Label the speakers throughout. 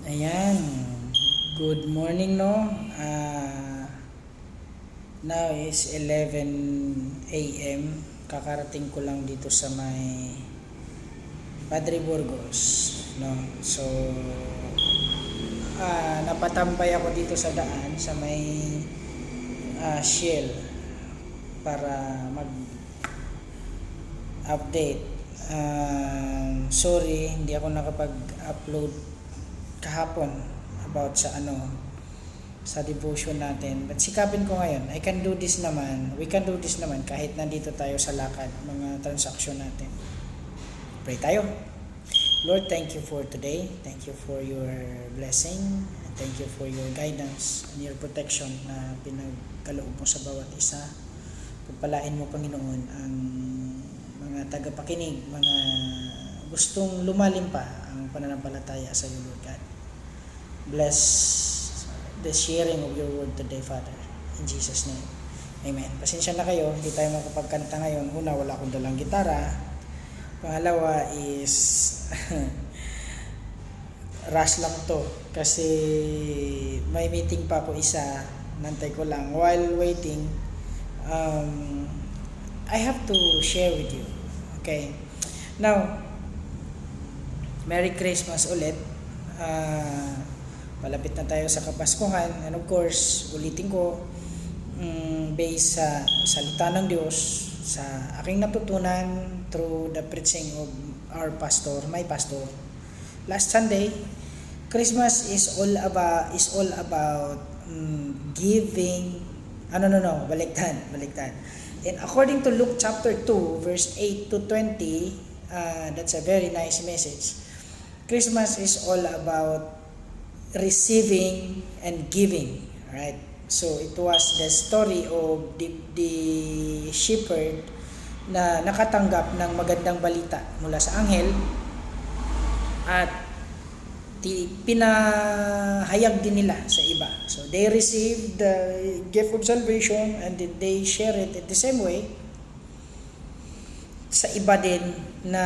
Speaker 1: Ayan. Good morning, no? Now is 11 a.m. Kakarating ko lang dito sa may Padre Burgos, no? So, napatambay ako dito sa daan sa may Shell para mag-update. Sorry, hindi ako nakapag-upload kahapon about sa sa devotion natin, but sikapin ko ngayon. We can do this naman kahit nandito tayo sa lakad, mga transaksyon natin. Pray tayo. Lord, thank you for today. Thank you for your blessing. Thank you for your guidance and your protection na pinagkaloob mo sa bawat isa. Pagpalain mo, Panginoon, ang mga tagapakinig, mga gustong lumalim pa ang pananampalataya sa iyo, Lord God. Bless the sharing of your word today, Father. In Jesus' name. Amen. Pasensya na kayo, hindi tayo makapagkanta ngayon. Una, wala akong dalang gitara. Pangalawa is rush lang to. Kasi may meeting pa ako isa. Nantay ko lang. While waiting, I have to share with you. Okay. Now, Merry Christmas ulit. Malapit na tayo sa Kapaskuhan, and of course, ulitin ko, based sa salita ng Diyos, sa aking natutunan through the preaching of our pastor, my pastor. Last Sunday, Christmas is all about giving. Baliktad. And according to Luke chapter 2, verse 8 to 20, that's a very nice message. Christmas is all about receiving and giving, right? So it was the story of the shepherd na nakatanggap ng magandang balita mula sa anghel at pinahayag din nila sa iba. So they received the gift of salvation and they share it in the same way sa iba din na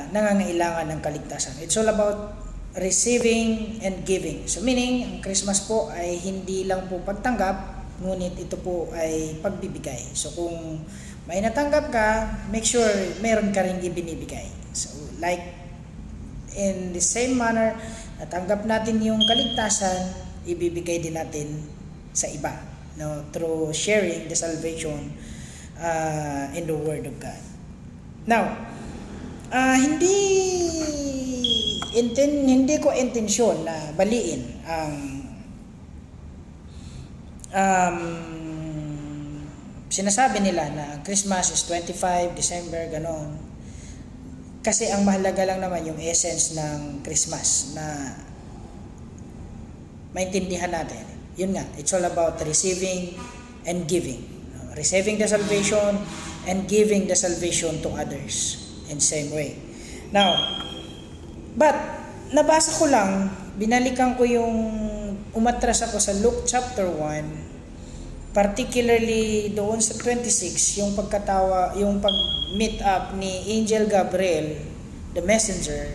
Speaker 1: nangangailangan ng kaligtasan. It's all about receiving and giving. So meaning, ang Christmas po ay hindi lang po pagtanggap, ngunit ito po ay pagbibigay. So kung may natanggap ka, make sure meron ka rin ibinibigay. So like in the same manner, natanggap natin yung kaligtasan, ibibigay din natin sa iba, no, through sharing the salvation in the Word of God. Now, hindi ko intensyon na baliin ang sinasabi nila na Christmas is 25 December, ganon. Kasi ang mahalaga lang naman yung essence ng Christmas na maintindihan natin. Yun nga, it's all about receiving and giving. Receiving the salvation and giving the salvation to others in same way. Now, but nabasa ko lang, binalikan ko yung umatras ako sa Luke chapter 1, particularly doon sa 26, yung pag-meet up ni Angel Gabriel, the messenger,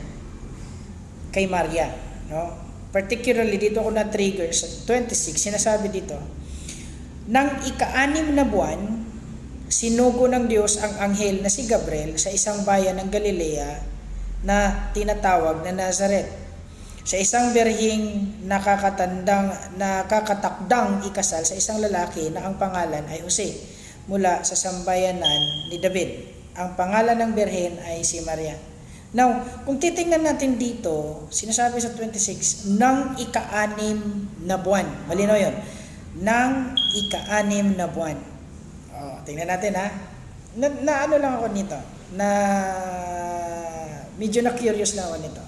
Speaker 1: kay Maria, no? Particularly dito ako na-trigger sa 26, sinasabi dito, nang ika-6 na buwan, sinugo ng Diyos ang anghel na si Gabriel sa isang bayan ng Galilea na tinatawag na Nazaret, sa isang berhing nakakatakdang ikasal sa isang lalaki na ang pangalan ay Jose, mula sa sambayanan ni David. Ang pangalan ng berhen ay si Maria. Now, kung titingnan natin dito, sinasabi sa 26, nang ika-6 na buwan. Malinaw yun. Nang ika-6 na buwan. Tingnan natin ha. Ano lang ako nito. Medyo na-curious lang ako nito.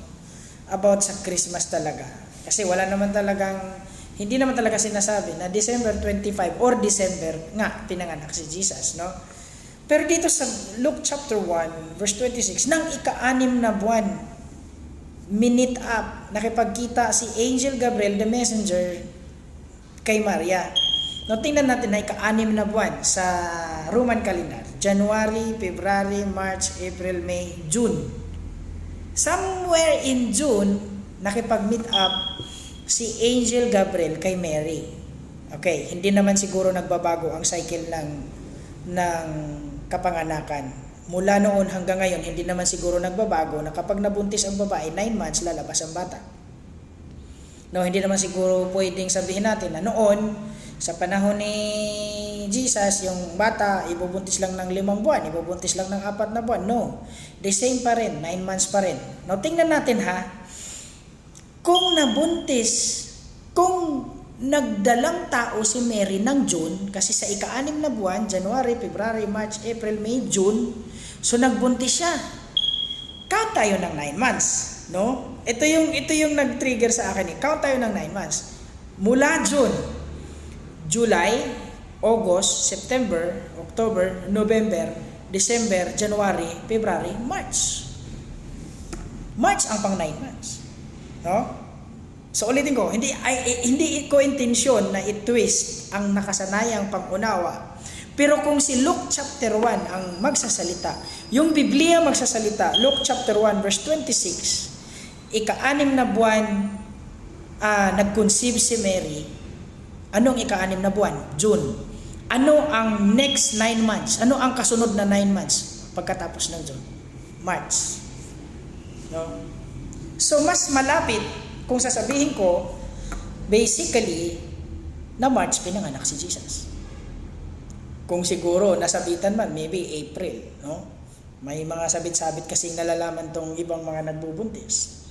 Speaker 1: About sa Christmas talaga. Kasi hindi naman talaga sinasabi na December 25 or December nga pinanganak si Jesus, no? Pero dito sa Luke chapter 1, verse 26, nang ika-6 na buwan, minute up, nakipagkita si Angel Gabriel, the messenger, kay Maria. No, tingnan natin na ika-6 na buwan sa Roman calendar. January, February, March, April, May, June. Somewhere in June, nakipag-meet up si Angel Gabriel kay Mary. Okay, hindi naman siguro nagbabago ang cycle ng kapanganakan. Mula noon hanggang ngayon, hindi naman siguro nagbabago na kapag nabuntis ang babae, 9 months lalabas ang bata. No, hindi naman siguro pwedeng sabihin natin na noon, sa panahon ni Jesus, yung bata, ibubuntis lang ng 5 buwan, ibubuntis lang ng 4 na buwan. No, the same pa rin, 9 months pa rin. Now, tingnan natin ha, kung nagdalang tao si Mary ng June, kasi sa ika-6 na buwan, January, February, March, April, May, June, so nagbuntis siya. Count tayo ng 9 months, no? Ito yung nag-trigger sa akin. Count tayo ng 9 months. Mula June, July, August, September, October, November, December, January, February, March. March ang pang 9 months. No? So ulitin ko, hindi ko intensyon na i-twist ang nakasanayang pang-unawa. Pero kung si Luke chapter 1 ang magsasalita, yung Biblia magsasalita, Luke chapter 1 verse 26, ika-6 na buwan nag-conceive si Mary. Anong ika-6 na buwan? June. Ano ang next 9 months? Ano ang kasunod na 9 months pagkatapos ng June? March. No? So mas malapit kung sasabihin ko, basically, na March pinanganak si Jesus. Kung siguro, nasabitan man, maybe April, no? May mga sabit-sabit kasing nalalaman tong ibang mga nagbubuntis.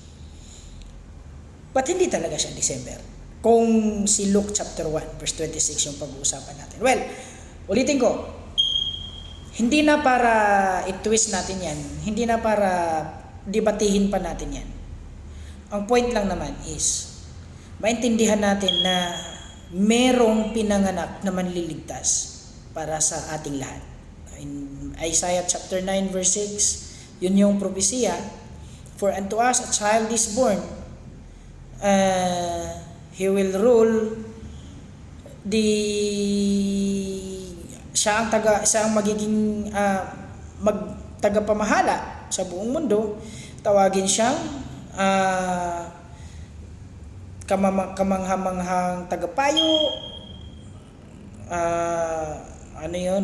Speaker 1: But hindi talaga siya December. Kung si Luke chapter 1, verse 26 yung pag-uusapan natin. Well, ulitin ko, hindi na para i-twist natin yan, hindi na para debatihin pa natin yan. Ang point lang naman is, maintindihan natin na merong pinanganak na manliligtas para sa ating lahat. In Isaiah chapter 9 verse 6, yun yung propesya, for unto us a child is born, he will rule siya ang magiging tagapamahala sa buong mundo. Tawagin siyang kamanghamanghang tagapayo,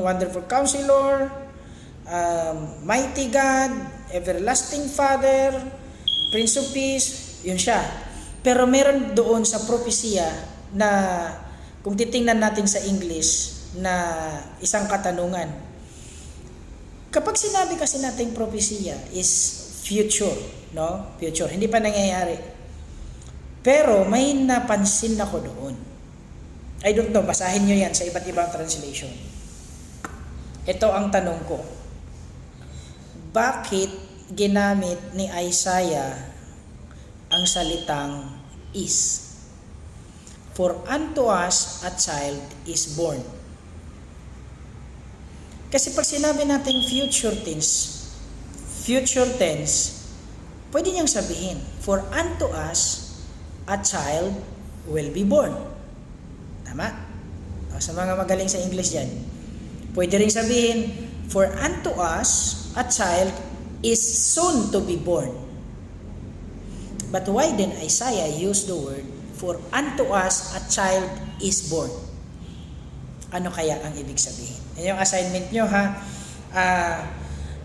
Speaker 1: Wonderful Counselor, Mighty God, Everlasting Father, Prince of Peace, yun siya. Pero meron doon sa propesya na kung titingnan natin sa English na isang katanungan. Kapag sinabi kasi nating propesya is future, no? Future, hindi pa nangyayari. Pero may napansin ako doon. I don't know, basahin nyo yan sa iba't ibang translation. Ito ang tanong ko. Bakit ginamit ni Isaiah ang salitang is? For unto us a child is born. Kasi pag sinabi natin future tense, pwede niyang sabihin, for unto us, a child will be born. Tama? O, sa mga magaling sa English dyan. Pwede rin sabihin, for unto us, a child is soon to be born. But why then Isaiah used the word, for unto us, a child is born? Ano kaya ang ibig sabihin? Yan yung assignment nyo ha.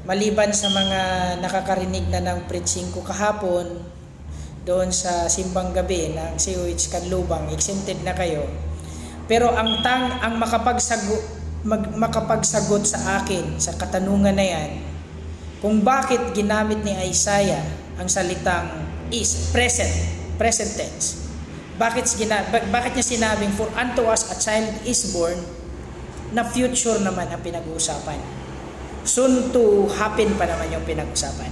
Speaker 1: Maliban sa mga nakakarinig na ng preaching ko kahapon doon sa simbang gabi ng COH Kanlubang, exempted na kayo. Pero ang makapagsagot sa akin sa katanungan na yan, kung bakit ginamit ni Isaiah ang salitang is, present tense. Bakit niya sinabing for unto us a child is born, na future naman ang pinag-uusapan. Soon to happen pa naman yung pinag-usapan.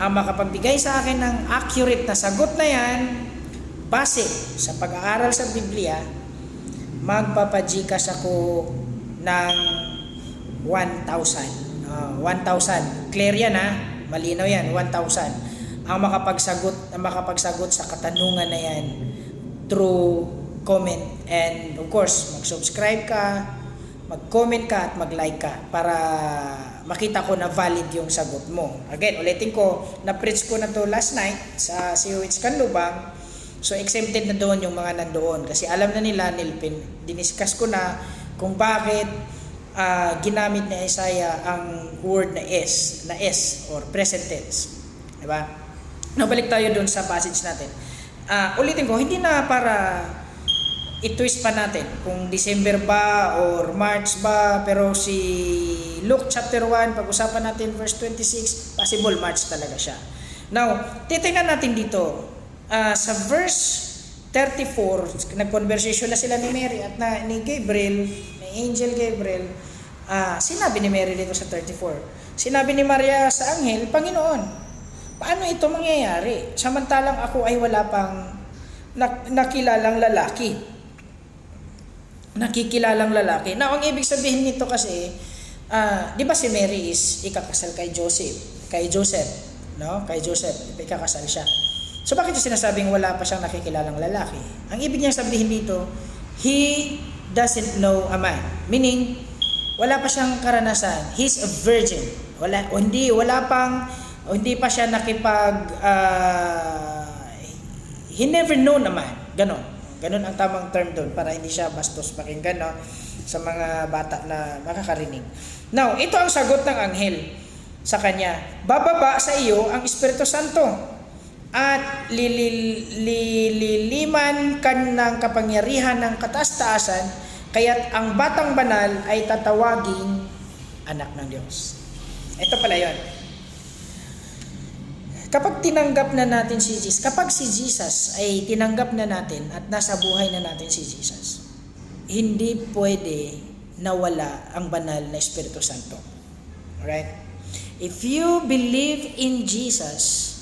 Speaker 1: Ang makapagbigay sa akin ng accurate na sagot na yan, base sa pag-aaral sa Biblia, magpapajikas ako ng 1,000. 1,000. Clear yan ha? Malinaw yan, 1,000. Ang makapagsagot sa katanungan na yan through comment, and of course, mag-subscribe ka, mag-comment ka at mag-like ka para makita ko na valid yung sagot mo. Again, ulitin ko, na-preach ko na to last night sa COH Kanlubang. So exempted na doon yung mga nandoon kasi alam na nila, diniscuss ko na kung bakit ginamit ni Isaiah ang word na S or present tense. Diba? Nabalik tayo doon sa passage natin. Ulitin ko, hindi na para i-twist pa natin kung December ba or March ba, pero si Luke chapter 1, pag-usapan natin verse 26, possible March talaga siya. Now, titingnan natin dito, sa verse 34, nag-conversation na sila ni Mary at ni Gabriel, ni Angel Gabriel. Sinabi ni Mary dito sa 34, sinabi ni Maria sa anghel, Panginoon, paano ito mangyayari? Samantalang ako ay wala pang nakikilalang lalaki. Now, ang ibig sabihin nito kasi, di ba si Mary is ikakasal kay Joseph, no? Kay Joseph, ikakasal siya. So bakit yung sinasabing wala pa siyang nakikilalang lalaki? Ang ibig niyang sabihin dito, he doesn't know a man. Meaning, wala pa siyang karanasan. He's a virgin. Hindi pa siya he never known a man. Ganon ang tamang term doon para hindi siya bastos pakinggan, no? Sa mga bata na makakarinig. Now, ito ang sagot ng anghel sa kanya. Bababa sa iyo ang Espiritu Santo at liliman ka ng kapangyarihan ng kataas-taasan, kaya't ang batang banal ay tatawaging anak ng Diyos. Ito pala yun. Kapag tinanggap na natin si Jesus, kapag si Jesus ay tinanggap na natin at nasa buhay na natin si Jesus, hindi pwede nawala ang banal na Espiritu Santo. Alright? If you believe in Jesus,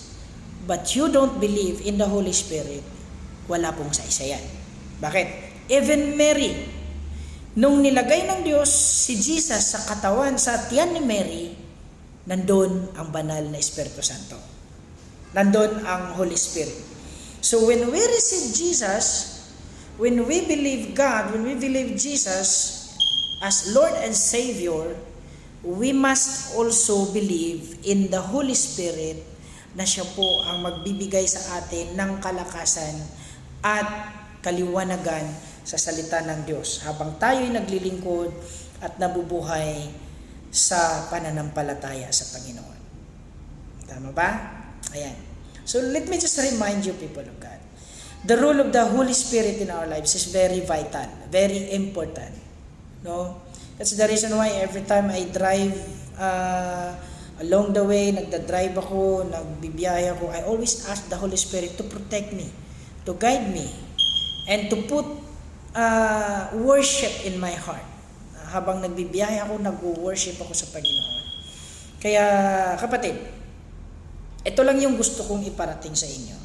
Speaker 1: but you don't believe in the Holy Spirit, wala pong saysay yan. Bakit? Even Mary, nung nilagay ng Diyos si Jesus sa katawan, sa tiyan ni Mary, nandun ang banal na Espiritu Santo. Nandun ang Holy Spirit. So when we receive Jesus, when we believe God, when we believe Jesus as Lord and Savior, we must also believe in the Holy Spirit na siya po ang magbibigay sa atin ng kalakasan at kaliwanagan sa salita ng Diyos habang tayo'y naglilingkod at nabubuhay sa pananampalataya sa Panginoon. Tama ba? Ayan. So let me just remind you, people of God, the role of the Holy Spirit in our lives is very vital, very important. No? That's the reason why every time I drive along the way, nagdadrive ako, nagbibiyahe ako, I always ask the Holy Spirit to protect me, to guide me, and to put worship in my heart. Habang nagbibiyahe ako, nag-worship ako sa Panginoon. Kaya, kapatid, ito lang yung gusto kong iparating sa inyo.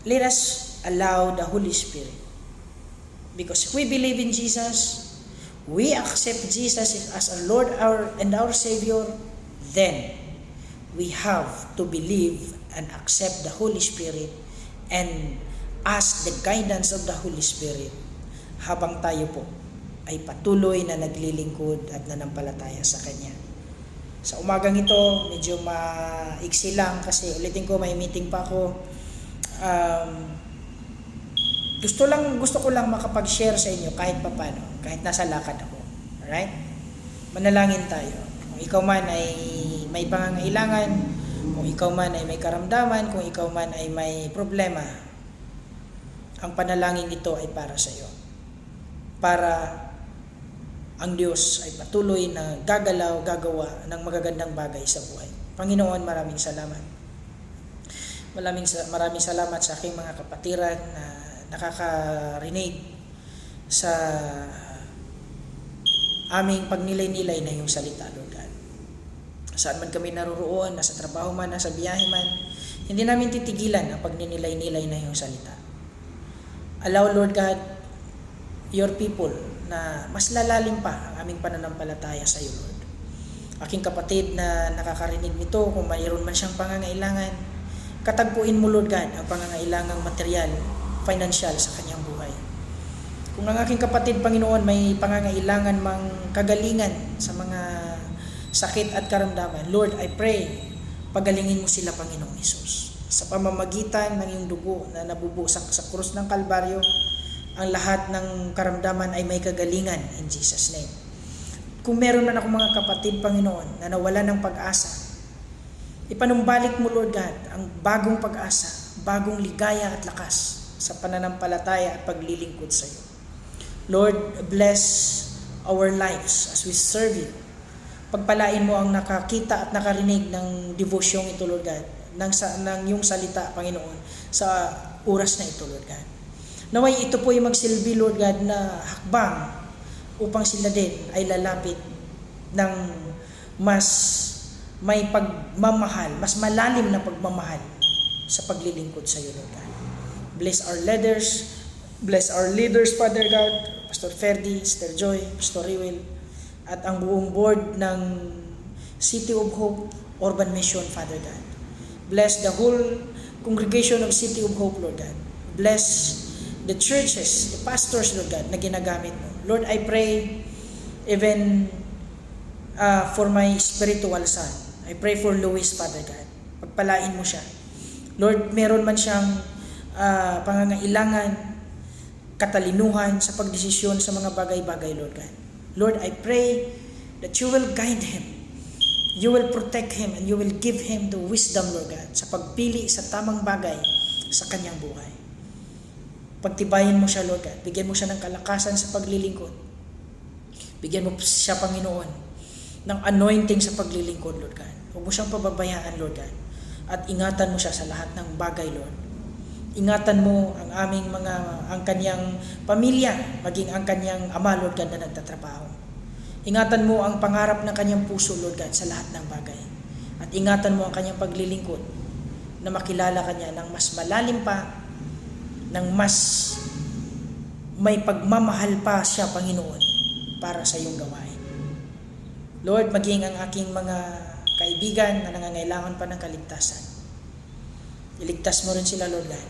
Speaker 1: Let us allow the Holy Spirit. Because we believe in Jesus, we accept Jesus as our Lord and our Savior, then we have to believe and accept the Holy Spirit and ask the guidance of the Holy Spirit habang tayo po ay patuloy na naglilingkod at nanampalataya sa Kanya. Sa umagang ito, medyo maiksi lang kasi ulitin ko, may meeting pa ako. Gusto ko lang makapag-share sa inyo kahit papano, kahit nasa lakad ako. Alright? Manalangin tayo. Kung ikaw man ay may pangangailangan, kung ikaw man ay may karamdaman, kung ikaw man ay may problema, ang panalangin ito ay para sa iyo. Para ang Diyos ay patuloy na gagawa ng magagandang bagay sa buhay. Panginoon, maraming salamat. Maraming salamat sa aking mga kapatiran na nakakarinig sa aming pagnilay-nilay na iyong salita, Lord God. Saan man kami naroroon, nasa trabaho man, nasa biyahe man, hindi namin titigilan ang pagninilay-nilay na iyong salita. Allow, Lord God, your people na mas lalalim pa ang aming pananampalataya sa iyo, Lord. Aking kapatid na nakakarinig nito, kung mayroon man siyang pangangailangan, katagpuin mo, Lord God, ang pangangailangang material, financial sa kanyang buhay. Kung ang aking kapatid, Panginoon, may pangangailangan mang kagalingan sa mga sakit at karamdaman, Lord, I pray, pagalingin mo sila, Panginoong Hesus. Sa pamamagitan ng iyong dugo na nabubusak sa krus ng Kalbaryo, ang lahat ng karamdaman ay may kagalingan in Jesus' name. Kung meron man ako mga kapatid, Panginoon, na nawala ng pag-asa, ipanumbalik mo, Lord God, ang bagong pag-asa, bagong ligaya at lakas sa pananampalataya at paglilingkod sa iyo. Lord, bless our lives as we serve you. Pagpalain mo ang nakakita at nakarinig ng devosyong ito, Lord God, ng iyong salita, Panginoon, sa oras na ito, Lord God. Naway ito po yung magsilbi, Lord God, na hakbang upang sila din ay lalapit ng mas may pagmamahal, mas malalim na pagmamahal sa paglilingkod sa iyo, Lord God. Bless our leaders, Father God, Pastor Ferdy, Sister Joy, Pastor Riwel, at ang buong board ng City of Hope Urban Mission, Father God. Bless the whole congregation of City of Hope, Lord God. Bless the churches, the pastors, Lord God, na ginagamit mo. Lord, I pray even for my spiritual son. I pray for Luis, Father God. Pagpalain mo siya. Lord, meron man siyang pangangailangan, katalinuhan sa pagdesisyon sa mga bagay-bagay, Lord God. Lord, I pray that you will guide him. You will protect him and you will give him the wisdom, Lord God, sa pagpili sa tamang bagay sa kanyang buhay. Pagtibayin mo siya, Lord God. Bigyan mo siya ng kalakasan sa paglilingkod. Bigyan mo siya, Panginoon, ng anointing sa paglilingkod, Lord God. Huwag mo siyang pababayaan, Lord God. At ingatan mo siya sa lahat ng bagay, Lord. Ingatan mo ang kanyang pamilya, maging ang kanyang ama, Lord God, na nagtatrabaho. Ingatan mo ang pangarap ng kanyang puso, Lord God, sa lahat ng bagay. At ingatan mo ang kanyang paglilingkod na makilala kanya ng mas malalim pa, ng mas may pagmamahal pa siya, Panginoon, para sa iyong gawain. Lord, maging ang aking mga kaibigan na nangangailangan pa ng kaligtasan. Iligtas mo rin sila, Lord God.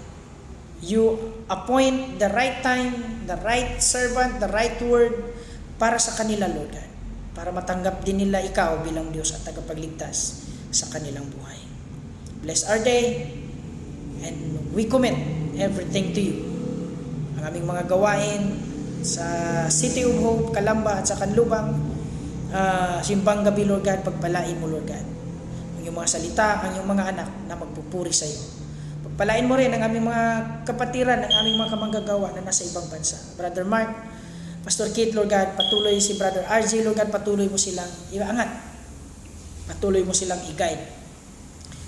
Speaker 1: You appoint the right time, the right servant, the right word para sa kanila, Lord God. Para matanggap din nila ikaw bilang Diyos at tagapagligtas sa kanilang buhay. Bless our day and we commit everything to you. Ang aming mga gawain sa City of Hope, Calamba at sa Canlubang, simbang gabi, Lord God, pagpalain mo, Lord God. Ang iyong mga salita, ang iyong mga anak na magpupuri sa iyo. Pagpalain mo rin ang aming mga kapatiran, ang aming mga kamanggagawa na nasa ibang bansa. Brother Mark, Pastor Kit, Lord God, patuloy si Brother RJ, Lord God, patuloy mo silang iangat. Patuloy mo silang i-guide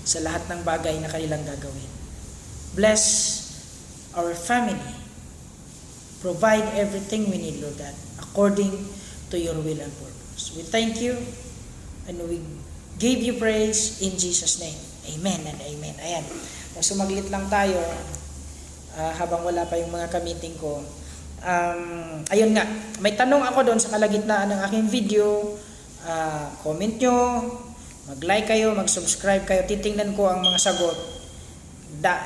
Speaker 1: sa lahat ng bagay na kanilang gagawin. Bless our family. Provide everything we need, Lord God, according to your will and purpose. We thank you and we give you praise in Jesus' name. Amen and amen. Ayan. Sumaglit lang tayo habang wala pa yung mga ka-meeting ko. Ayun nga, may tanong ako doon sa kalagitnaan ng aking video. Comment nyo, mag-like kayo, mag-subscribe kayo, titingnan ko ang mga sagot.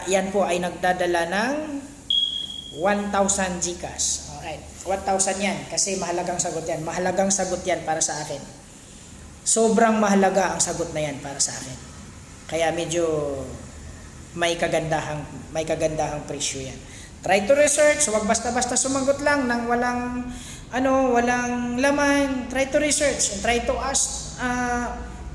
Speaker 1: Yan po ay nagdadala ng 1,000 Gcash. Alright, 1,000 yan kasi mahalagang sagot yan. Mahalagang sagot yan para sa akin. Sobrang mahalaga ang sagot na yan para sa akin. Kaya medyo may kagandahang presyo yan. Try to research, huwag basta-basta sumagot lang ng walang laman. Try to research and try to ask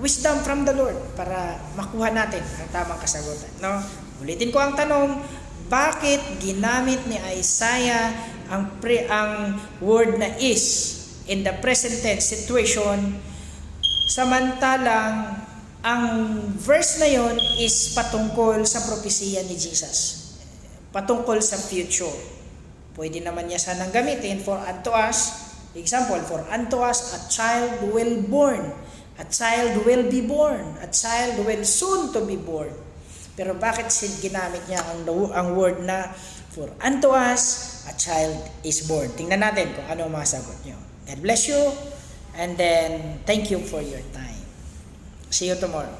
Speaker 1: wisdom from the Lord para makuha natin ang tamang kasagutan. No? Ulitin ko ang tanong, bakit ginamit ni Isaiah ang word na is in the present tense situation, samantalang ang verse na yon is patungkol sa propesiya ni Jesus. Patungkol sa future. Pwede naman niya sanang gamitin for unto us. Example, for unto us a child will born. A child will be born. A child will soon to be born. Pero bakit ginamit niya ang word na for unto us a child is born? Tingnan natin kung ano ang masagot niyo. God bless you and then thank you for your time. See you tomorrow.